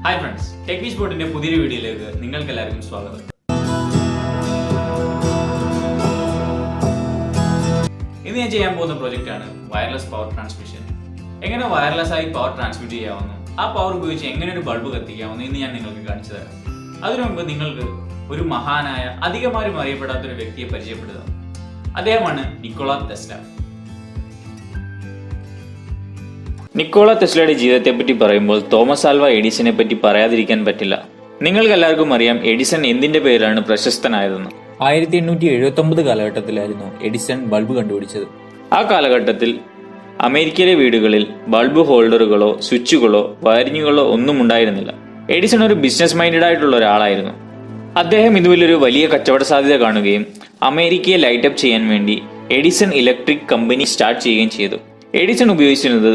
Hi friends, techvspot.askme പുതിയൊരു വീഡിയോയിലേക്ക് നിങ്ങൾക്ക് എല്ലാവർക്കും സ്വാഗതം. ഇന്ന് ഞാൻ ചെയ്യാൻ പോകുന്ന പ്രോജക്റ്റ് ആണ് വയർലെസ് പവർ ട്രാൻസ്മിഷൻ. എങ്ങനെ വയർലെസ് ആയി പവർ ട്രാൻസ്മിറ്റ് ചെയ്യാവുന്നു, ആ പവർ ഉപയോഗിച്ച് എങ്ങനെ ഒരു ബൾബ് കത്തിക്കാവുന്നു എന്ന് ഞാൻ നിങ്ങൾക്ക് കാണിച്ചു തരാം. അതിനു മുമ്പ് നിങ്ങൾക്ക് ഒരു മഹാനായ അധികമാരും അറിയപ്പെടാത്ത ഒരു വ്യക്തിയെ പരിചയപ്പെടുക. അദ്ദേഹമാണ് നിക്കോള ടെസ്ല. നിക്കോള ടെസ്ലയുടെ ജീവിതത്തെ പറ്റി പറയുമ്പോൾ തോമസ് ആൽവ എഡിസനെ പറ്റി പറയാതിരിക്കാൻ പറ്റില്ല. നിങ്ങൾക്ക് എല്ലാവർക്കും അറിയാം എഡിസൺ എന്തിന്റെ പേരിലാണ് പ്രശസ്തനായതെന്ന്. 1879 കാലഘട്ടത്തിലായിരുന്നു എഡിസൺ ബൾബ് കണ്ടുപിടിച്ചത്. ആ കാലഘട്ടത്തിൽ അമേരിക്കയിലെ വീടുകളിൽ ബൾബ് ഹോൾഡറുകളോ സ്വിച്ചുകളോ വയറിങ്ങുകളോ ഒന്നും ഉണ്ടായിരുന്നില്ല. എഡിസൺ ഒരു ബിസിനസ് മൈൻഡഡ് ആയിട്ടുള്ള ഒരാളായിരുന്നു. അദ്ദേഹം ഇതുപോലൊരു വലിയ കച്ചവട സാധ്യത കാണുകയും അമേരിക്കയെ ലൈറ്റപ്പ് ചെയ്യാൻ വേണ്ടി എഡിസൺ ഇലക്ട്രിക് കമ്പനി സ്റ്റാർട്ട് ചെയ്യുകയും ചെയ്തു. എഡിസൺ ഉപയോഗിച്ചിരുന്നത്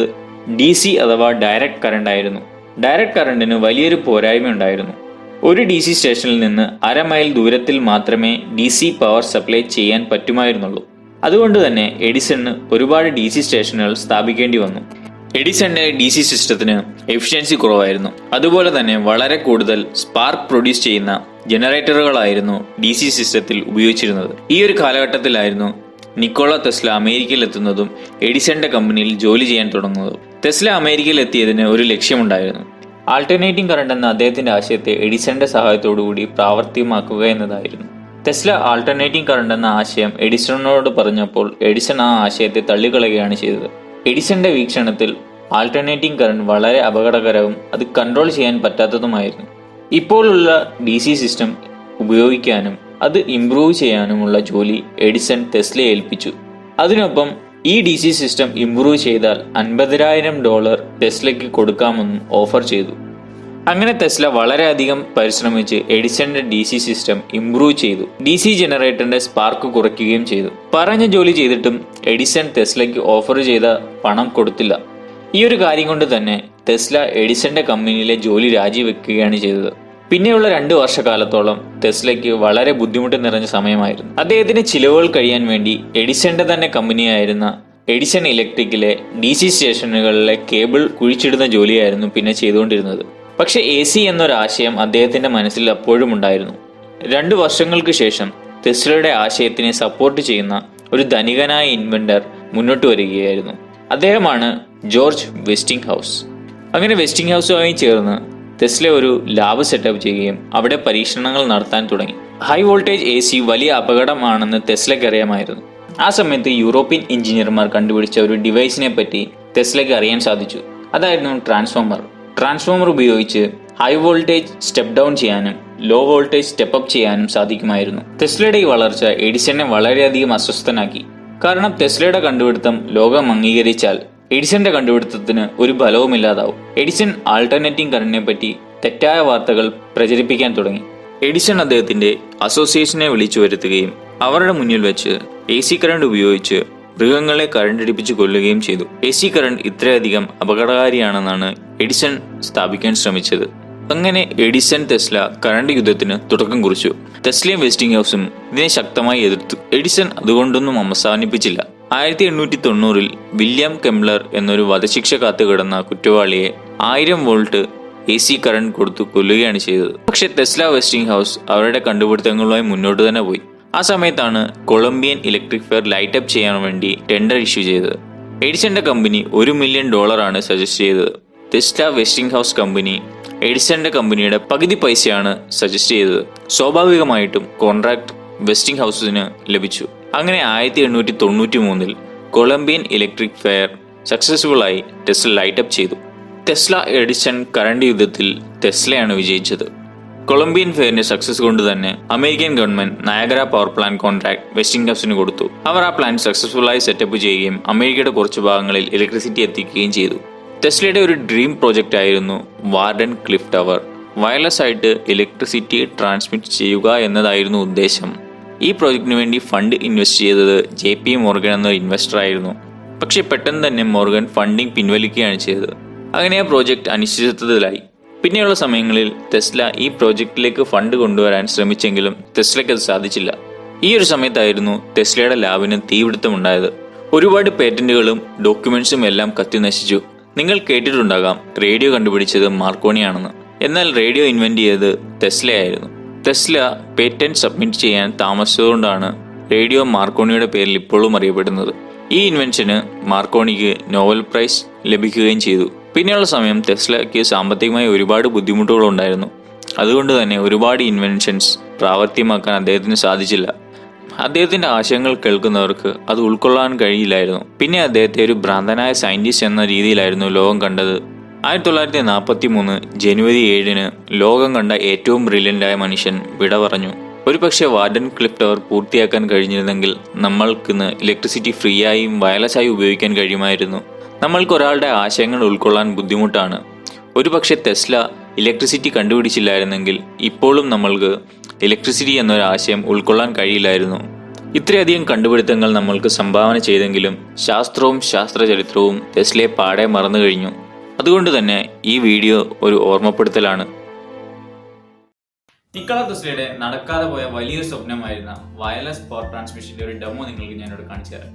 DC അഥവാ ഡയറക്റ്റ് കറണ്ട് ആയിരുന്നു. ഡയറക്റ്റ് കറണ്ടിന് വലിയൊരു പോരായ്മ ഉണ്ടായിരുന്നു. ഒരു DC സ്റ്റേഷനിൽ നിന്ന് 1/2 മൈൽ ദൂരത്തിൽ മാത്രമേ DC പവർ സപ്ലൈ ചെയ്യാൻ പറ്റുമായിരുന്നുള്ളൂ. അതുകൊണ്ട് തന്നെ എഡിസണിന് ഒരുപാട് DC സ്റ്റേഷനുകൾ സ്ഥാപിക്കേണ്ടി വന്നു. എഡിസന്റെ DC സിസ്റ്റത്തിന് എഫിഷ്യൻസി കുറവായിരുന്നു. അതുപോലെ തന്നെ വളരെ കൂടുതൽ സ്പാർക്ക് പ്രൊഡ്യൂസ് ചെയ്യുന്ന ജനറേറ്ററുകളായിരുന്നു DC സിസ്റ്റത്തിൽ ഉപയോഗിച്ചിരുന്നത്. ഈ ഒരു കാലഘട്ടത്തിലായിരുന്നു നിക്കോള ടെസ്ല അമേരിക്കയിൽ എത്തുന്നതും എഡിസന്റെ കമ്പനിയിൽ ജോലി ചെയ്യാൻ തുടങ്ങുന്നതും. ടെസ്ല അമേരിക്കയിൽ എത്തിയതിന് ഒരു ലക്ഷ്യമുണ്ടായിരുന്നു. ആൾട്ടർനേറ്റിംഗ് കറണ്ട് എന്ന അദ്ദേഹത്തിന്റെ ആശയത്തെ എഡിസന്റെ സഹായത്തോടുകൂടി പ്രാവർത്തികമാക്കുക എന്നതായിരുന്നു. ടെസ്ല ആൾട്ടർനേറ്റിംഗ് കറണ്ട് എന്ന ആശയം എഡിസണിനോട് പറഞ്ഞപ്പോൾ എഡിസൺ ആ ആശയത്തെ തള്ളിക്കളയുകയാണ് ചെയ്തത്. എഡിസന്റെ വീക്ഷണത്തിൽ ആൾട്ടർനേറ്റിംഗ് കറണ്ട് വളരെ അപകടകരവും അത് കൺട്രോൾ ചെയ്യാൻ പറ്റാത്തതുമായിരുന്നു. ഇപ്പോഴുള്ള DC സിസ്റ്റം ഉപയോഗിക്കാനും അത് ഇംപ്രൂവ് ചെയ്യാനുമുള്ള ജോലി എഡിസൺ ടെസ്ലയെ ഏൽപ്പിച്ചു. അതിനൊപ്പം ഈ DC സിസ്റ്റം ഇംപ്രൂവ് ചെയ്താൽ $50,000 ടെസ്ലയ്ക്ക് കൊടുക്കാമെന്നും ഓഫർ ചെയ്തു. അങ്ങനെ ടെസ്ല വളരെയധികം പരിശ്രമിച്ച് എഡിസന്റെ DC സിസ്റ്റം ഇംപ്രൂവ് ചെയ്തു. DC ജനറേറ്ററിന്റെ സ്പാർക്ക് കുറയ്ക്കുകയും ചെയ്തു. പറഞ്ഞ ജോലി ചെയ്തിട്ടും എഡിസൺ ടെസ്ലയ്ക്ക് ഓഫർ ചെയ്ത പണം കൊടുത്തില്ല. ഈ ഒരു കാര്യം കൊണ്ട് തന്നെ ടെസ്ല എഡിസന്റെ കമ്പനിയിലെ ജോലി രാജിവെക്കുകയാണ് ചെയ്തത്. പിന്നെയുള്ള 2 വർഷക്കാലത്തോളം ടെസ്ലയ്ക്ക് വളരെ ബുദ്ധിമുട്ട് നിറഞ്ഞ സമയമായിരുന്നു. അദ്ദേഹത്തിന് ചിലവുകൾ കഴിയാൻ വേണ്ടി എഡിസന്റെ തന്നെ കമ്പനിയായിരുന്ന എഡിസൺ ഇലക്ട്രിക്കിലെ DC സ്റ്റേഷനുകളിലെ കേബിൾ കുഴിച്ചിടുന്ന ജോലിയായിരുന്നു പിന്നെ ചെയ്തുകൊണ്ടിരുന്നത്. പക്ഷെ AC എന്നൊരാശയം അദ്ദേഹത്തിന്റെ മനസ്സിൽ അപ്പോഴും ഉണ്ടായിരുന്നു. 2 വർഷങ്ങൾക്ക് ശേഷം ടെസ്ലയുടെ ആശയത്തിനെ സപ്പോർട്ട് ചെയ്യുന്ന ഒരു ധനികനായ ഇൻവെന്റർ മുന്നോട്ട് വരികയായിരുന്നു. അദ്ദേഹമാണ് ജോർജ് വെസ്റ്റിംഗ് ഹൗസ്. അങ്ങനെ വെസ്റ്റിംഗ് ഹൗസുമായി ചേർന്ന് ടെസ്ല ഒരു ലാബ് സെറ്റപ്പ് ചെയ്യുകയും അവിടെ പരീക്ഷണങ്ങൾ നടത്താൻ തുടങ്ങി. ഹൈ വോൾട്ടേജ് AC വലിയ അപകടമാണെന്ന് ടെസ്ലയ്ക്ക് അറിയാമായിരുന്നു. ആ സമയത്ത് യൂറോപ്യൻ എഞ്ചിനീയർമാർ കണ്ടുപിടിച്ച ഒരു ഡിവൈസിനെ പറ്റി ടെസ്ലയ്ക്ക് അറിയാൻ സാധിച്ചു. അതായിരുന്നു ട്രാൻസ്ഫോമർ. ട്രാൻസ്ഫോമർ ഉപയോഗിച്ച് ഹൈ വോൾട്ടേജ് സ്റ്റെപ്പ് ഡൗൺ ചെയ്യാനും ലോ വോൾട്ടേജ് സ്റ്റെപ്പ് അപ്പ് ചെയ്യാനും സാധിക്കുമായിരുന്നു. ടെസ്ലയുടെ ഈ വളർച്ച എഡിസനെ വളരെയധികം അസ്വസ്ഥനാക്കി. കാരണം ടെസ്ലയുടെ കണ്ടുപിടുത്തം ലോകം അംഗീകരിച്ചാൽ എഡിസന്റെ കണ്ടുപിടുത്തത്തിന് ഒരു ഫലവുമില്ലാതാവും. എഡിസൺ ആൾട്ടർനേറ്റിംഗ് കറണ്ടിനെ പറ്റി തെറ്റായ വാർത്തകൾ പ്രചരിപ്പിക്കാൻ തുടങ്ങി. എഡിസൺ അദ്ദേഹത്തിന്റെ അസോസിയേഷനെ വിളിച്ചു വരുത്തുകയും അവരുടെ മുന്നിൽ വെച്ച് AC കറണ്ട് ഉപയോഗിച്ച് മൃഗങ്ങളെ കറണ്ടടിപ്പിച്ച് കൊല്ലുകയും ചെയ്തു. AC കറണ്ട് ഇത്രയധികം അപകടകാരിയാണെന്നാണ് എഡിസൺ സ്ഥാപിക്കാൻ ശ്രമിച്ചത്. അങ്ങനെ എഡിസൺ ടെസ്ല കറണ്ട് യുദ്ധത്തിന് തുടക്കം കുറിച്ചു. ടെസ്ലയും വെസ്റ്റിംഗ് ഹൗസും ഇതിനെ ശക്തമായി എതിർത്തു. എഡിസൺ അതുകൊണ്ടൊന്നും അവസാനിപ്പിച്ചില്ല. 1890 വില്യം കെംപ്ലർ എന്നൊരു വധശിക്ഷ കാത്തുകിടന്ന കുറ്റവാളിയെ 1000 വോൾട്ട് AC കറണ്ട് കൊടുത്തു കൊല്ലുകയാണ് ചെയ്തത്. പക്ഷെ ടെസ്ല വെസ്റ്റിംഗ് ഹൗസ് അവരുടെ കണ്ടുപിടുത്തങ്ങളുമായി മുന്നോട്ട് തന്നെ പോയി. ആ സമയത്താണ് കൊളംബിയൻ ഇലക്ട്രിക് ഫെയർ ലൈറ്റപ്പ് ചെയ്യാൻ വേണ്ടി ടെൻഡർ ഇഷ്യൂ ചെയ്തത്. എഡിസന്റെ കമ്പനി $1 മില്യൺ സജസ്റ്റ് ചെയ്തത്. ടെസ്ല വെസ്റ്റിംഗ് ഹൗസ് കമ്പനി എഡിസന്റെ കമ്പനിയുടെ പകുതി പൈസയാണ് സജസ്റ്റ് ചെയ്തത്. സ്വാഭാവികമായിട്ടും കോൺട്രാക്ട് വെസ്റ്റിംഗ് ഹൗസിന് ലഭിച്ചു. അങ്ങനെ 1893 കൊളംബിയൻ ഇലക്ട്രിക് ഫെയർ സക്സസ്ഫുൾ ആയി ടെസ്ല ലൈറ്റപ്പ് ചെയ്തു. ടെസ്ല എഡിസൺ കറണ്ട് യുദ്ധത്തിൽ ടെസ്ലയാണ് വിജയിച്ചത്. കൊളംബിയൻ ഫെയറിന്റെ സക്സസ് കൊണ്ട് തന്നെ American government Niagara power plant contract വെസ്റ്റിംഗ് ഹൗസിന് കൊടുത്തു. അവർ ആ പ്ലാന്റ് സക്സസ്ഫുൾ ആയി സെറ്റപ്പ് ചെയ്യുകയും അമേരിക്കയുടെ കുറച്ച് ഭാഗങ്ങളിൽ ഇലക്ട്രിസിറ്റി എത്തിക്കുകയും ചെയ്തു. ടെസ്ലയുടെ ഒരു ഡ്രീം പ്രോജക്റ്റ് ആയിരുന്നു വാർഡൻ ക്ലിഫ് ടവർ. വയർലെസ് ആയിട്ട് ഇലക്ട്രിസിറ്റി ട്രാൻസ്മിറ്റ് ചെയ്യുക എന്നതായിരുന്നു ഉദ്ദേശം. ഈ പ്രോജക്റ്റിന് വേണ്ടി ഫണ്ട് ഇൻവെസ്റ്റ് ചെയ്തത് JP മോർഗൻ എന്ന ഇൻവെസ്റ്റർ ആയിരുന്നു. പക്ഷെ പെട്ടെന്ന് തന്നെ മോർഗൻ ഫണ്ടിങ് പിൻവലിക്കുകയാണ് ചെയ്തത്. അങ്ങനെ ആ പ്രോജക്റ്റ് അനിശ്ചിതത്വത്തിലായി. പിന്നെയുള്ള സമയങ്ങളിൽ ടെസ്ല ഈ പ്രോജക്റ്റിലേക്ക് ഫണ്ട് കൊണ്ടുവരാൻ ശ്രമിച്ചെങ്കിലും ടെസ്ലയ്ക്ക് അത് സാധിച്ചില്ല. ഈ ഒരു സമയത്തായിരുന്നു ടെസ്ലയുടെ ലാബിന് തീപിടുത്തമുണ്ടായത്. ഒരുപാട് പേറ്റന്റുകളും ഡോക്യുമെന്റ്സും എല്ലാം കത്തി നശിച്ചു. നിങ്ങൾ കേട്ടിട്ടുണ്ടാകാം റേഡിയോ കണ്ടുപിടിച്ചത് മാർക്കോണിയാണെന്ന്. എന്നാൽ റേഡിയോ ഇൻവെന്റ് ചെയ്തത് ടെസ്ലയായിരുന്നു. ടെസ്ല പേറ്റന്റ് സബ്മിറ്റ് ചെയ്യാൻ താമസിച്ചതുകൊണ്ടാണ് റേഡിയോ മാർക്കോണിയുടെ പേരിൽ ഇപ്പോഴും അറിയപ്പെടുന്നത്. ഈ ഇൻവെൻഷന് മാർക്കോണിക്ക് നോബൽ പ്രൈസ് ലഭിക്കുകയും ചെയ്തു. പിന്നെയുള്ള സമയം ടെസ്ലയ്ക്ക് സാമ്പത്തികമായി ഒരുപാട് ബുദ്ധിമുട്ടുകൾ ഉണ്ടായിരുന്നു. അതുകൊണ്ട് തന്നെ ഒരുപാട് ഇൻവെൻഷൻസ് പ്രാവർത്തികമാക്കാൻ അദ്ദേഹത്തിന് സാധിച്ചില്ല. അദ്ദേഹത്തിന്റെ ആശയങ്ങൾ കേൾക്കുന്നവർക്ക് അത് ഉൾക്കൊള്ളാൻ കഴിയില്ലായിരുന്നു. പിന്നെ അദ്ദേഹത്തെ ഒരു ഭ്രാന്തനായ സയന്റിസ്റ്റ് എന്ന രീതിയിലായിരുന്നു ലോകം കണ്ടത്. 1943 ജനുവരി 7 ലോകം കണ്ട ഏറ്റവും ബ്രില്യൻ്റായ മനുഷ്യൻ വിട പറഞ്ഞു. ഒരുപക്ഷെ വാർഡൻ ക്ലിഫ് ടവർ പൂർത്തിയാക്കാൻ കഴിഞ്ഞിരുന്നെങ്കിൽ നമ്മൾക്കിന്ന് ഇലക്ട്രിസിറ്റി ഫ്രീ ആയും വയർലെസ്സായി ഉപയോഗിക്കാൻ കഴിയുമായിരുന്നു. നമ്മൾക്ക് ഒരാളുടെ ആശയങ്ങൾ ഉൾക്കൊള്ളാൻ ബുദ്ധിമുട്ടാണ്. ഒരുപക്ഷെ ടെസ്ല ഇലക്ട്രിസിറ്റി കണ്ടുപിടിച്ചില്ലായിരുന്നെങ്കിൽ ഇപ്പോഴും നമ്മൾക്ക് ഇലക്ട്രിസിറ്റി എന്നൊരു ആശയം ഉൾക്കൊള്ളാൻ കഴിയില്ലായിരുന്നു. ഇത്രയധികം കണ്ടുപിടുത്തങ്ങൾ നമ്മൾക്ക് സംഭാവന ചെയ്തെങ്കിലും ശാസ്ത്രവും ശാസ്ത്രചരിത്രവും ടെസ്ലയെ പാടെ മറന്നു കഴിഞ്ഞു. അതുകൊണ്ട് തന്നെ ഈ വീഡിയോ ഒരു ഓർമ്മപ്പെടുത്തലാണ്. നിക്കോള ടെസ്ലയുടെ നടക്കാതെ പോയ വലിയൊരു സ്വപ്നമായിരുന്ന വയർലെസ് പവർ ട്രാൻസ്മിഷന്റെ ഒരു ഡെമോ നിങ്ങൾക്ക് ഞാനിവിടെ കാണിച്ചു തരാം.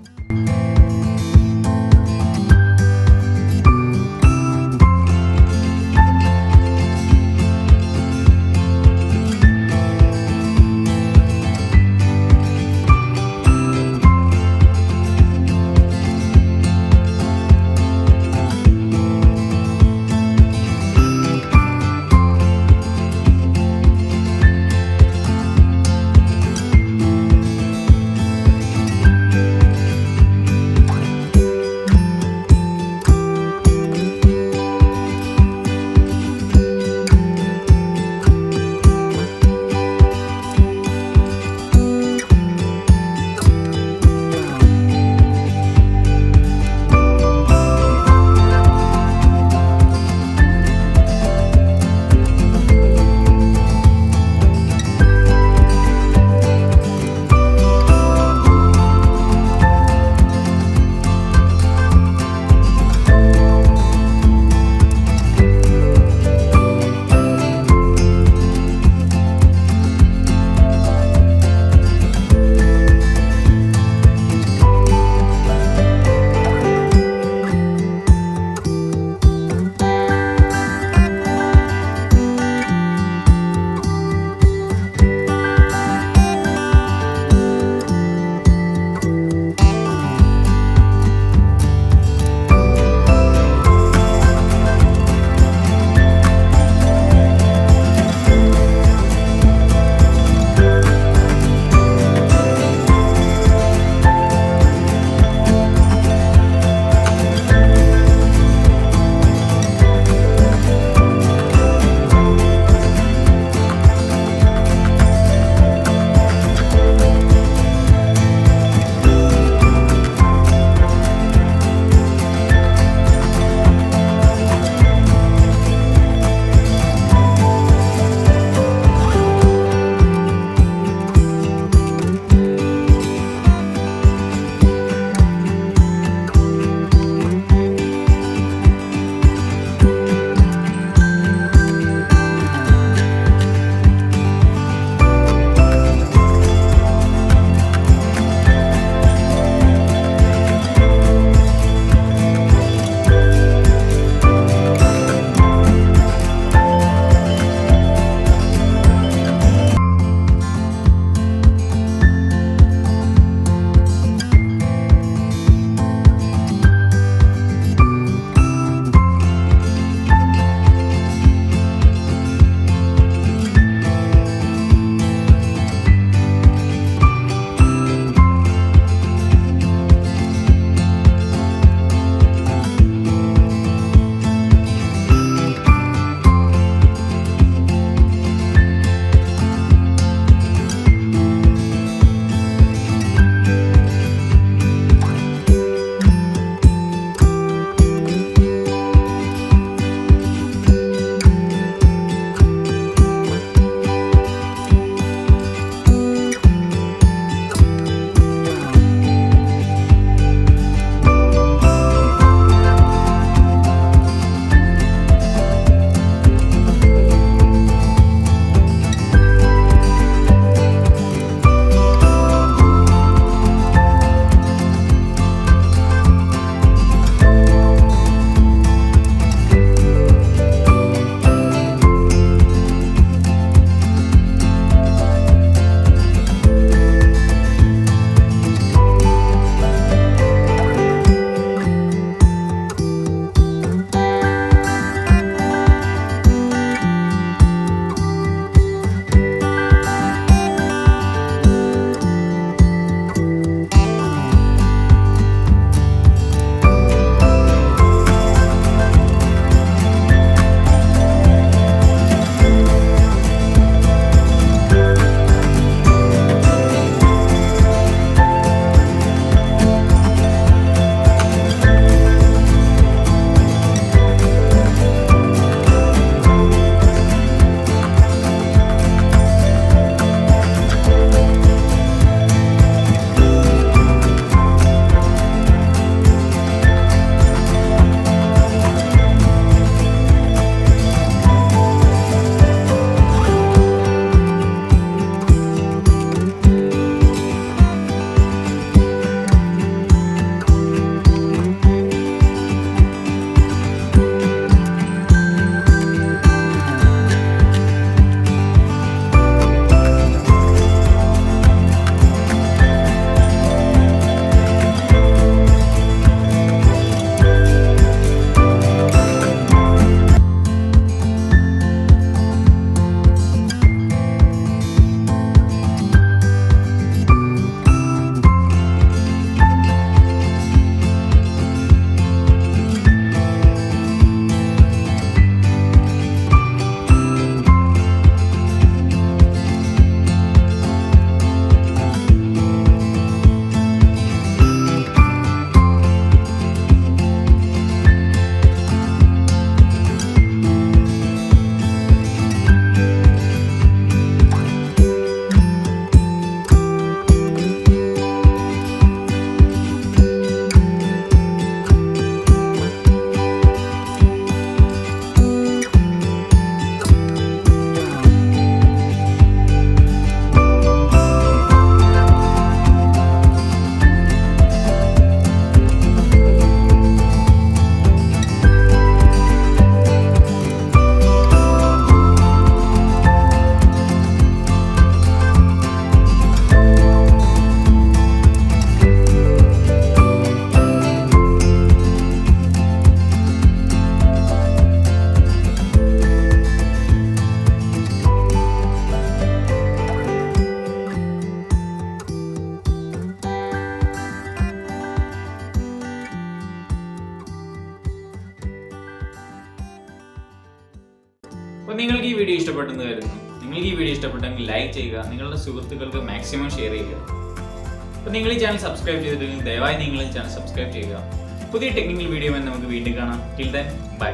അപ്പോൾ നിങ്ങൾക്ക് ഈ വീഡിയോ ഇഷ്ടപ്പെട്ടെന്ന് കരുതുന്നു. നിങ്ങൾക്ക് ഈ വീഡിയോ ഇഷ്ടപ്പെട്ടെങ്കിൽ ലൈക്ക് ചെയ്യുക, നിങ്ങളുടെ സുഹൃത്തുക്കൾക്ക് മാക്സിമം ഷെയർ ചെയ്യുക. അപ്പോൾ നിങ്ങൾ ഈ ചാനൽ സബ്സ്ക്രൈബ് ചെയ്തിട്ടുണ്ടെങ്കിൽ ദയവായി നിങ്ങൾ ഈ ചാനൽ സബ്സ്ക്രൈബ് ചെയ്യുക. പുതിയ ടെക്നിക്കൽ വീഡിയോ നമുക്ക് വീണ്ടും കാണാം. Till then bye.